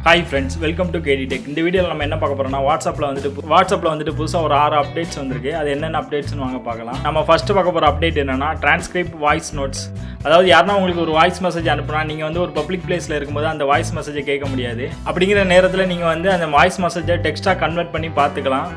Hi friends, welcome to KD tech. இந்த வீடியோவில் நம்ம என்ன பார்க்க போகிறோம்னா வாட்ஸ்அப்பில் வந்துட்டு புதுசாக ஒரு 6 அப்டேட்ஸ் வந்திருக்கு. அது என்னென்ன அப்டேட்ஸ்னு வாங்க பார்க்கலாம். நம்ம ஃபஸ்ட்டு பார்க்க போகிற அப்டேட் என்னென்னா டிரான்ஸ்கிரிப்ட் வாய்ஸ் நோட்ஸ். அதாவது யாருன்னா உங்களுக்கு ஒரு வாய்ஸ் மெசேஜ் அனுப்புனா நீங்கள் வந்து ஒரு பப்ளிக் பிளேஸில் இருக்கும்போது அந்த வாய்ஸ் மெசேஜை கேட்க முடியாது. அப்படிங்கிற நேரத்தில் நீங்கள் வந்து அந்த வாய்ஸ் மெசேஜை டெக்ஸ்ட்டாக கன்வெர்ட் பண்ணி பார்த்துக்கலாம்.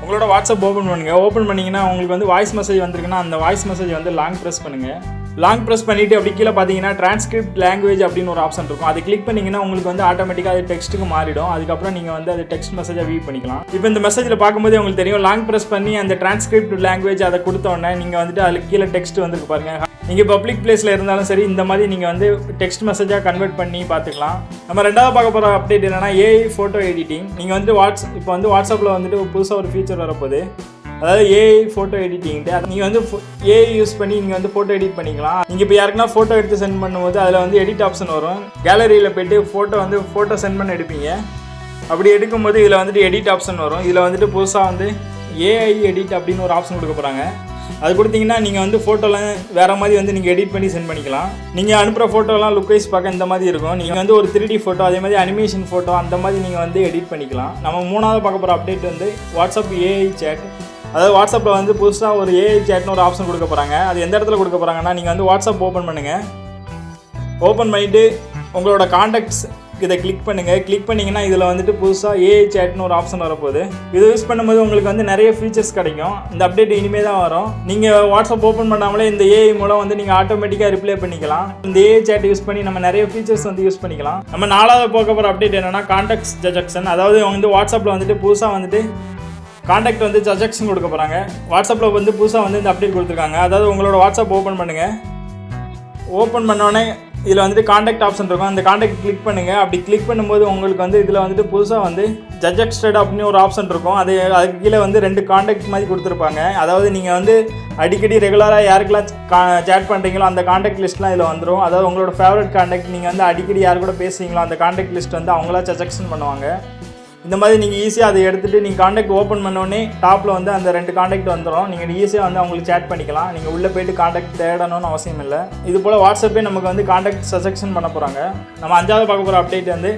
உங்களோட வாட்ஸ்அப் ஓப்பன் பண்ணுங்கள். ஓப்பன் பண்ணிங்கன்னா உங்களுக்கு வந்து வாய்ஸ் மெசேஜ் வந்திருக்குன்னா அந்த வாய்ஸ் மெசேஜ் வந்து லாங் ப்ரெஸ் பண்ணுங்கள். லாங் ப்ரெஸ் பண்ணிவிட்டு அப்படி கீழே பார்த்தீங்கன்னா டிரான்ஸ்கிரிப்ட் லாங்குவேஜ் அப்படின்னு ஒரு ஆப்ஷன் இருக்கும். அதை கிளிக் பண்ணிங்கன்னா உங்களுக்கு வந்து ஆட்டோமேட்டிக்காக அது டெக்ஸ்ட்டுக்கு மாறிடும். அதுக்கப்புறம் நீங்கள் வந்து அது டெக்ஸ்ட் மெசேஜாக வியூ பண்ணிக்கலாம். இப்போ இந்த மெசேஜில் பார்க்கும்போது உங்களுக்கு தெரியும், லாங் ப்ரெஸ் பண்ணி அந்த டிரான்ஸ்கிரிப்ட் லாங்குவேஜ் அதை கொடுத்தோன்னே நீங்கள் வந்துட்டு அதுக்கு கீழே டெக்ஸ்ட் வந்துருக்கு பாருங்கள். நீங்கள் பப்ளிக் பிளேஸில் இருந்தாலும் சரி இந்த மாதிரி நீங்கள் வந்து டெக்ஸ்ட் மெசேஜாக கன்வெர்ட் பண்ணி பார்த்துக்கலாம். நம்ம ரெண்டாவது பார்க்க போகிற அப்டேட் என்னென்னா ஏஐ ஃபோட்டோ எடிட்டிங். நீங்கள் வந்து இப்போ வந்து வாட்ஸ்அப்பில் வந்துட்டு புதுசாக ஒரு ஃபீச்சர் வரப்போகுது. அதாவது ஏஐ ஃபோட்டோ எடிட்டிங்ட்டு நீங்கள் வந்து ஏஐ யூஸ் பண்ணி நீங்கள் வந்து ஃபோட்டோ எடிட் பண்ணிக்கலாம். நீங்கள் இப்போ யாருக்குன்னா ஃபோட்டோ எடுத்து சென்ட் பண்ணும்போது அதில் வந்து எடிட் ஆப்ஷன் வரும். கேலரியில் போய்ட்டு ஃபோட்டோ சென்ட் பண்ணி எடுப்பீங்க. அப்படி எடுக்கும்போது இதில் வந்துட்டு எடிட் ஆப்ஷன் வரும். இதில் வந்துட்டு புதுசாக வந்து ஏஐ எடிட் அப்படின்னு ஒரு ஆப்ஷன் கொடுக்க போகிறாங்க. அது கொடுத்தீங்கன்னா நீங்கள் வந்து ஃபோட்டோலாம் வேறு மாதிரி வந்து நீங்கள் எடிட் பண்ணி சென்ட் பண்ணிக்கலாம். நீங்கள் அனுப்புகிற ஃபோட்டோலாம் லுக் வைஸ் பார்க்க இந்த மாதிரி இருக்கும். நீங்கள் வந்து ஒரு 3D ஃபோட்டோ, அதே மாதிரி அனிமேஷன் ஃபோட்டோ அந்த மாதிரி நீங்கள் வந்து எடிட் பண்ணிக்கலாம். நம்ம மூணாவது பார்க்க போகிற அப்டேட் வந்து வாட்ஸ்அப் ஏஐ சேட். அதாவது வாட்ஸ்அப்பில் வந்து புதுசாக ஒரு ஏஐ சேட்னு ஒரு ஆப்ஷன் கொடுக்க போகிறாங்க. அது எந்த இடத்துல கொடுக்க போகிறாங்கன்னா, நீங்கள் வந்து வாட்ஸ்அப் ஓப்பன் பண்ணுங்கள். ஓப்பன் பண்ணிவிட்டு உங்களோட காண்டாக்ட்ஸ் இதை கிளிக் பண்ணுங்கள். கிளிக் பண்ணிங்கன்னா இதில் வந்துட்டு புதுசாக ஏஐ சேட்னு ஒரு ஆப்ஷன் வரப்போகுது. இதை யூஸ் பண்ணும்போது உங்களுக்கு வந்து நிறைய ஃபீச்சர்ஸ் கிடைக்கும். இந்த அப்டேட் இனிமேல் தான் வரும். நீங்கள் வாட்ஸ்அப் ஓப்பன் பண்ணாமலே இந்த ஏஐ மூலம் வந்து நீங்கள் ஆட்டோமேட்டிக்காக ரிப்ளை பண்ணிக்கலாம். இந்த ஏஐ சேட் யூஸ் பண்ணி நம்ம நிறைய ஃபீச்சர்ஸ் வந்து யூஸ் பண்ணிக்கலாம். நம்ம நாலாவது பார்க்க போகிற அப்டேட் என்னென்னா காண்டாக்ட்ஸ் சஜெக்ஷன். அதாவது வந்து வாட்ஸ்அப்பில் வந்துட்டு புதுசாக வந்துட்டு காண்டாக்ட் வந்து சஜெக்ஷன் கொடுக்க போகிறாங்க. வாட்ஸ்அப்பில் வந்து புதுசாக வந்து இந்த அப்டேட் கொடுத்துருக்காங்க. அதாவது உங்களோட வாட்ஸ்அப் ஓப்பன் பண்ணுங்கள். ஓப்பன் பண்ணோடனே இதில் வந்துட்டு காண்டாக்ட் ஆப்ஷன் இருக்கும். அந்த காண்டாக்ட் கிளிக் பண்ணுங்கள். அப்படி கிளிக் பண்ணும்போது உங்களுக்கு வந்து இதில் வந்துட்டு புதுசாக வந்து சஜெக்டட் அப்படின்னு ஒரு ஆப்ஷன் இருக்கும். அதுக்கு கீழே வந்து 2 காண்டாக்ட் மாதிரி கொடுத்துருப்பாங்க. அதாவது நீங்கள் வந்து அடிக்கடி ரெகுலராக யாருக்கெல்லாம் சேட் பண்ணுறீங்களோ அந்த காண்டாக்ட் லிஸ்ட்லாம் இதில் வந்துடும். அதாவது உங்களோட ஃபேவரட் காண்டாக்ட், நீங்கள் வந்து அடிக்கடி யார் கூட பேசுகிறீங்களோ அந்த காண்டாக்ட் லிஸ்ட் வந்து அவங்களா சஜெக்ஷன் பண்ணுவாங்க. இந்த மாதிரி நீங்கள் ஈஸியாக அதை எடுத்துகிட்டு நீங்கள் காண்டாக்ட் ஓப்பன் பண்ணோடனே டாப்பில் வந்து அந்த 2 காண்டாக்ட் வந்துடும். நீங்கள் ஈஸியாக வந்து அவங்களுக்கு சேட் பண்ணிக்கலாம். நீங்கள் உள்ளே போய்ட்டு காண்டாக்ட் தேடணும்னு அவசியம் இல்லை. இது போல் வாட்ஸ்அப்பே நமக்கு வந்து காண்டாக்ட் சஜெக்ஷன் பண்ண போகிறாங்க. நம்ம 5வது பார்க்க போகிற அப்டேட் வந்து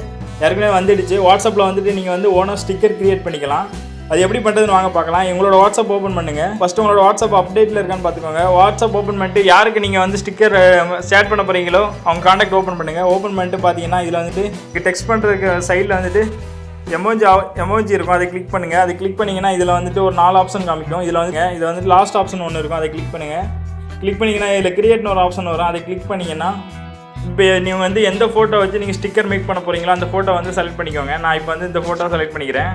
ஏற்கனவே வந்துடுச்சு. வாட்ஸ்அப்பில் வந்துட்டு நீங்கள் வந்து ஓனாக ஸ்டிக்கர் க்ரியேட் பண்ணிக்கலாம். அது எப்படி பண்ணுறதுன்னு வாங்க பார்க்கலாம். உங்களோட வாட்ஸ்அப் ஓப்பன் பண்ணுங்கள். ஃபஸ்ட்டு உங்களோட வாட்ஸ்அப் அப்டேட்டில் இருக்கான்னு பார்த்துக்கோங்க. வாட்ஸ்அப் ஓப்பன் பண்ணிட்டு யாருக்கு நீங்கள் வந்து ஸ்டிக்கர் ஷேர் பண்ண போகிறீங்களோ அவங்க காண்டாக்ட் ஓப்பன் பண்ணுங்கள். ஓப்பன் பண்ணிட்டு பார்த்தீங்கன்னா இதில் வந்துட்டு டெக்ஸ்ட் பண்ணுறதுக்கு சைடில் வந்துட்டு எமோஜி இருக்கும். அதை கிளிக் பண்ணுங்கள். அதை கிளிக் பண்ணிங்கன்னா இதில் வந்துட்டு ஒரு 4 ஆப்ஷன் காமிக்கும். இதில் வந்துட்டு லாஸ்ட் ஆப்ஷன் ஒன்று இருக்கும். அதை கிளிக் பண்ணுங்கள். கிளிக் பண்ணிங்கன்னா இதில் கிரியேட்னு ஒரு ஆப்ஷன் வரும். அதை கிளிக் பண்ணிங்கன்னா இப்போ நீங்கள் வந்து எந்த ஃபோட்டோ வச்சு நீங்கள் ஸ்டிக்கர் மேக் பண்ண போகிறீங்களோ அந்த ஃபோட்டோ வந்து செலக்ட் பண்ணிக்கோங்க. நான் இப்போ வந்து இந்த ஃபோட்டோ செலக்ட் பண்ணிக்கிறேன்.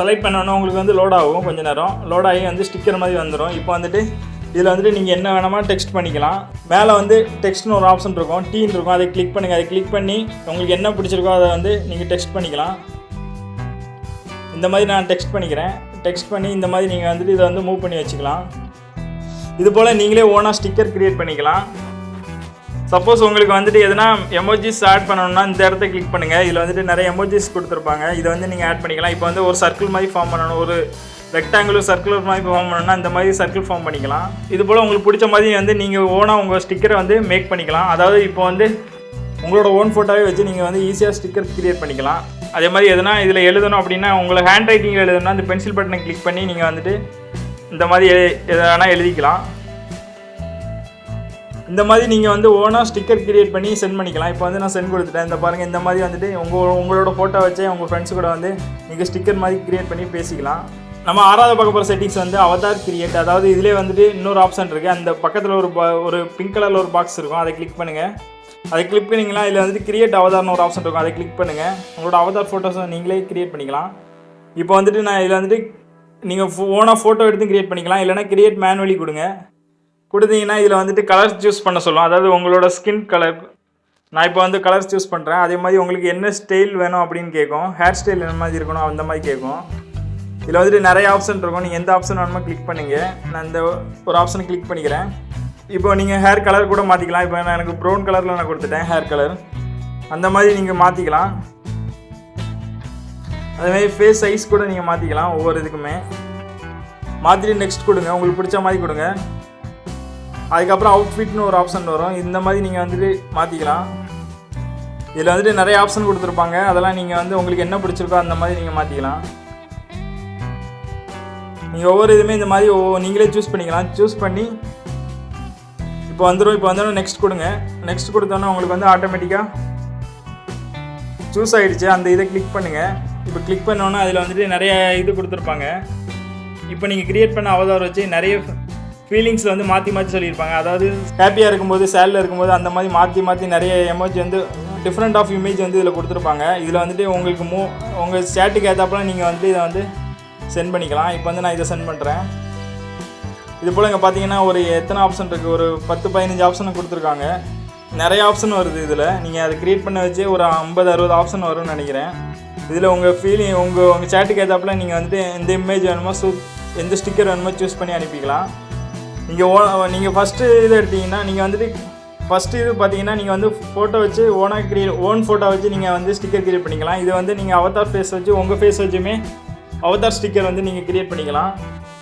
செலக்ட் பண்ணோன்னா உங்களுக்கு வந்து லோட் ஆகும். கொஞ்சம் நேரம் லோட் ஆகி வந்து ஸ்டிக்கர் மாதிரி வந்துடும். இப்போ வந்துட்டு இதில் வந்துட்டு நீங்கள் என்ன வேணாமா டெக்ஸ்ட் பண்ணிக்கலாம். மேலே வந்து டெக்ஸ்ட்னு ஒரு ஆப்ஷன் இருக்கும், டீன் இருக்கும். அதை கிளிக் பண்ணுங்கள். அதை கிளிக் பண்ணி உங்களுக்கு என்ன பிடிச்சிருக்கோ அதை வந்து நீங்கள் டெக்ஸ்ட் பண்ணிக்கலாம். இந்த மாதிரி நான் டெக்ஸ்ட் பண்ணிக்கிறேன். டெக்ஸ்ட் பண்ணி இந்த மாதிரி நீங்கள் வந்துட்டு இதை வந்து மூவ் பண்ணி வச்சுக்கலாம். இது போல் நீங்களே ஓனாக ஸ்டிக்கர் க்ரியேட் பண்ணிக்கலாம். சப்போஸ் உங்களுக்கு வந்துட்டு எதனா எமோஜிஸ் ஆட் பண்ணணும்னா இந்த இடத்த கிளிக் பண்ணுங்கள். இதில் வந்துட்டு நிறைய எமோஜிஸ் கொடுத்துருப்பாங்க. இதை வந்து நீங்கள் ஆட் பண்ணிக்கலாம். இப்போ வந்து ஒரு சர்க்கிள் மாதிரி ஃபார்ம் பண்ணணும், ஒரு ரெக்டாங்குலர் சர்க்குலர் மாதிரி ஃபார்ம் பண்ணணும்னா இந்த மாதிரி சர்க்கிள் ஃபார்ம் பண்ணிக்கலாம். இது போல் உங்களுக்கு பிடிச்ச மாதிரி வந்து நீங்கள் ஓனாக உங்கள் ஸ்டிக்கரை வந்து மேக் பண்ணிக்கலாம். அதாவது இப்போ வந்து உங்களோட ஓன் ஃபோட்டோவே வச்சு நீங்கள் வந்து ஈஸியாக ஸ்டிக்கர் க்ரியேட் பண்ணிக்கலாம். அதே மாதிரி எதனா இதில் எழுதணும் அப்படின்னா உங்களுக்கு ஹேண்ட் ரைட்டிங்கில் எழுதணும்னா இந்த பென்சில் பட்டனை கிளிக் பண்ணி நீங்கள் வந்துட்டு இந்த மாதிரி எதனா எழுதிக்கலாம். இந்த மாதிரி நீங்கள் வந்து ஓனாக ஸ்டிக்கர் க்ரியேட் பண்ணி சென்ட் பண்ணிக்கலாம். இப்போ வந்து நான் சென்ட் கொடுத்துட்டேன். இந்த பாருங்கள், இந்த மாதிரி வந்துட்டு உங்களோட ஃபோட்டோ வச்சு உங்கள் ஃப்ரெண்ட்ஸ் கூட வந்து நீங்கள் ஸ்டிக்கர் மாதிரி க்ரியேட் பண்ணி பேசிக்கலாம். நம்ம 6வது பார்க்க போகிற செட்டிங்ஸ் வந்து அவதார் கிரியேட். அதாவது இதிலே வந்துட்டு இன்னொரு ஆப்ஷன் இருக்குது. அந்த பக்கத்தில் ஒரு பிங்க் கலரில் ஒரு பாக்ஸ் இருக்கும். அதை கிளிக் பண்ணுங்கள். அதை கிளிக் பண்ணிங்கன்னா இதில் வந்துட்டு கிரியேட் அவதார்னு ஒரு ஆப்ஷன் இருக்கும். அதை கிளிக் பண்ணுங்கள். உங்களோட அவதார் ஃபோட்டோஸை நீங்களே கிரியேட் பண்ணிக்கலாம். இப்போ வந்துட்டு நான் இதில் வந்துட்டு நீங்கள் ஓனாக ஃபோட்டோ எடுத்து கிரியேட் பண்ணிக்கலாம். இல்லைனா கிரியேட் மேனுவலி கொடுத்தீங்கன்னா இதில் வந்துட்டு கலர்ஸ் சூஸ் பண்ண சொல்லும். அதாவது உங்களோட ஸ்கின் கலர். நான் இப்போ வந்து கலர்ஸ் சூஸ் பண்ணுறேன். அதே மாதிரி உங்களுக்கு என்ன ஸ்டைல் வேணும் அப்படின்னு கேட்கும். ஹேர் ஸ்டைல் என்ன மாதிரி இருக்கணும் அந்த மாதிரி கேட்கும். இதில் வந்துட்டு நிறைய ஆப்ஷன் இருக்கும். நீங்கள் எந்த ஆப்ஷன் வேணுமோ கிளிக் பண்ணிங்க. நான் இந்த ஒரு ஆப்ஷனை கிளிக் பண்ணிக்கிறேன். இப்போ நீங்கள் ஹேர் கலர் கூட மாற்றிக்கலாம். இப்போ நான் எனக்கு ப்ரௌன் கலரில் நான் கொடுத்துட்டேன் ஹேர் கலர். அந்த மாதிரி நீங்கள் மாற்றிக்கலாம். அதேமாதிரி ஃபேஸ் சைஸ் கூட நீங்கள் மாற்றிக்கலாம். ஒவ்வொரு இதுக்குமே மாற்றிட்டு நெக்ஸ்ட் கொடுங்க. உங்களுக்கு பிடிச்ச மாதிரி கொடுங்க. அதுக்கப்புறம் அவுட்ஃபிட்னு ஒரு ஆப்ஷன் வரும். இந்த மாதிரி நீங்கள் வந்துட்டு மாற்றிக்கலாம். இதில் வந்துட்டு நிறைய ஆப்ஷன் கொடுத்துருப்பாங்க. அதெல்லாம் நீங்கள் வந்து உங்களுக்கு என்ன பிடிச்சிருக்கோ அந்த மாதிரி நீங்கள் மாற்றிக்கலாம். நீங்கள் ஒவ்வொரு இதுவுமே இந்த மாதிரி நீங்களே சூஸ் பண்ணிக்கலாம். சூஸ் பண்ணி இப்போ வந்துடும் நெக்ஸ்ட் கொடுங்க. நெக்ஸ்ட் கொடுத்தோன்னா உங்களுக்கு வந்து ஆட்டோமேட்டிக்காக சூஸ் ஆகிடுச்சு. அந்த இதை கிளிக் பண்ணுங்கள். இப்போ கிளிக் பண்ணோன்னா அதில் வந்துட்டு நிறைய இது கொடுத்துருப்பாங்க. இப்போ நீங்கள் க்ரியேட் பண்ண அவதார் வச்சு நிறைய ஃபீலிங்ஸில் வந்து மாற்றி சொல்லியிருப்பாங்க. அதாவது ஹாப்பியாக இருக்கும்போது, சேடில் இருக்கும்போது அந்த மாதிரி மாற்றி நிறைய எமோஜி வந்து டிஃப்ரெண்ட் ஆஃப் இமேஜ் வந்து இதில் கொடுத்துருப்பாங்க. இதில் வந்துட்டு உங்களுக்கு உங்கள் ஸ்டேட்டுக்கு ஏற்றாப்பெல்லாம் நீங்கள் வந்து இதை வந்து சென்ட் பண்ணிக்கலாம். இப்போ வந்து நான் இதை சென்ட் பண்ணுறேன். இது போல் இங்கே பார்த்தீங்கன்னா ஒரு எத்தனை ஆப்ஷன் இருக்குது, ஒரு 10-15 ஆப்ஷன் கொடுத்துருக்காங்க. நிறைய ஆப்ஷன் வருது இதில். நீங்கள் அதை க்ரியேட் பண்ண வச்சு ஒரு 50-60 ஆப்ஷன் வரும்னு நினைக்கிறேன். இதில் உங்கள் ஃபீலிங் உங்கள் சேட்டுக்கு ஏற்றாப்பில் நீங்கள் வந்துட்டு எந்த இமேஜ் வேணுமோ எந்த ஸ்டிக்கர் வேணுமோ சூஸ் பண்ணி அனுப்பிக்கலாம். நீங்கள் ஃபஸ்ட்டு இது எடுத்திங்கன்னா நீங்கள் வந்துட்டு ஃபஸ்ட்டு இது பார்த்தீங்கன்னா நீங்கள் வந்து ஃபோட்டோ வச்சு ஓன் ஃபோட்டோ வச்சு நீங்கள் வந்து ஸ்டிக்கர் க்ரியேட் பண்ணிக்கலாம். இது வந்து நீங்கள் அவதார் ஃபேஸ் வச்சு உங்கள் ஃபேஸ் வச்சுமே அவதார் ஸ்டிக்கர் வந்து நீங்கள் க்ரியேட் பண்ணிக்கலாம்.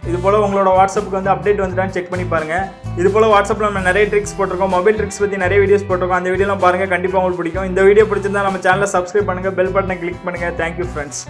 இது போல் உங்களோட வாட்ஸ்அப்புக்கு வந்து அப்டேட் வந்துட்டான்னு செக் பண்ணி பாருங்கள். இது போல் வாட்ஸ்அப்பில் நம்ம நிறைய ட்ரிக்ஸ் போட்டிருக்கோம். மொபைல் ட்ரிக்ஸ் பற்றி நிறைய வீடியோஸ் போட்டிருக்கோம். அந்த வீடியோலாம் பாருங்கள், கண்டிப்பாக உங்களுக்கு பிடிக்கும். இந்த வீடியோ பிடிச்சிருந்தா நம்ம சேனலை சப்ஸ்கிரைப் பண்ணுங்கள், பெல் பட்டனை கிளிக் பண்ணுங்கள். Thank you friends.